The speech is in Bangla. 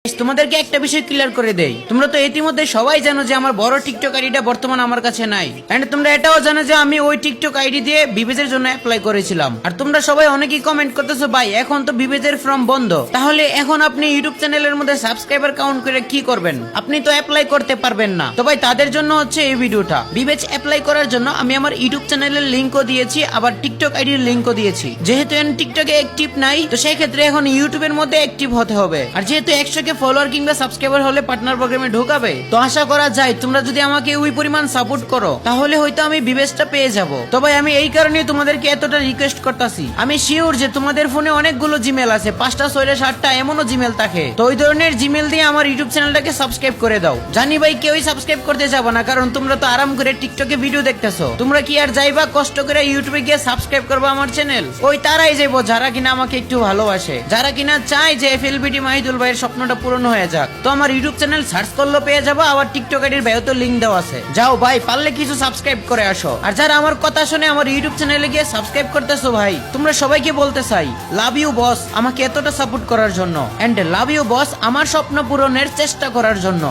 তোমাদেরকে একটা বিষয় ক্লিয়ার করে দেই, তোমরা তো ইতিমধ্যে সবাই জানো যে আমার বড় টিকটক আইডিটা বর্তমানে আমার কাছে নাই। এন্ড তোমরা এটাও জানো যে আমি ওই টিকটক আইডি দিয়ে বিবেজের জন্য অ্যাপ্লাই করেছিলাম। আর তোমরা সবাই অনেকেই কমেন্ট করতেছো, ভাই এখন তো বিবেজের ফর্ম বন্ধ, তাহলে এখন আপনি ইউটিউব চ্যানেলের মধ্যে সাবস্ক্রাইবার কাউন্ট করে কি করবেন? আপনি তো অ্যাপ্লাই করতে পারবেন না। তো ভাই তাদের জন্য হচ্ছে এই ভিডিওটা। বিবেজ অ্যাপ্লাই করার জন্য আমি আমার ইউটিউব চ্যানেলের লিংকও দিয়েছি, আবার টিকটক আইডির লিংকও দিয়েছি। যেহেতু এখন টিকটকে অ্যাক্টিভ নাই, তো সেই ক্ষেত্রে এখন ইউটিউবের মধ্যে অ্যাক্টিভ হতে হবে। আর যেহেতু 100K ফলোয়ার কিংবা সাবস্ক্রাইবার হলে পার্টনার প্রোগ্রামে ঢোকাবে, তো আশা করা যায় তোমরা যদি আমাকে ওই পরিমাণ সাপোর্ট করো তাহলে হয়তো আমি বিবেচটা পেয়ে যাব। তবে আমি এই কারণে তোমাদেরকে এতটা রিকোয়েস্ট করতেছি, আমি শিওর যে তোমাদের ফোনে অনেকগুলো জিমেল আছে, 5টা 6টা 7টা এমনও জিমেল থাকে। তো ওই ধরনের জিমেল দিয়ে আমার ইউটিউব চ্যানেলটাকে সাবস্ক্রাইব করে দাও। জানি ভাই কেউই সাবস্ক্রাইব করতে যাবো না, কারণ তোমরা তো আরাম করে টিকটকে ভিডিও দেখতেছো। তোমরা কি আর যাইবা কষ্ট করে ইউটিউবে গিয়ে সাবস্ক্রাইব করবা আমার চ্যানেল? ওই তারাই যাইবো যারা কিনা আমাকে একটু ভালোবাসে, যারা কিনা চায় যে FLBD মাহিদুল ভাইয়ের স্বপ্নটা পূরণ হয়ে যাক। তো আমার ইউটিউব চ্যানেল সার্চ করলে পেয়ে যাবো, আবার টিকটক আইডির বায়োতে লিংক দেওয়া আছে। যাও ভাই, পারলে কিছু সাবস্ক্রাইব করে আসো। আর যারা আমার কথা শুনে আমার ইউটিউব চ্যানেলে গিয়ে সাবস্ক্রাইব করতেছো, ভাই তোমরা সবাইকে বলতে চাই, লাভ ইউ বস আমাকে এতটা সাপোর্ট করার জন্য, এন্ড লাভ ইউ বস আমার স্বপ্ন পূরণের চেষ্টা করার জন্য।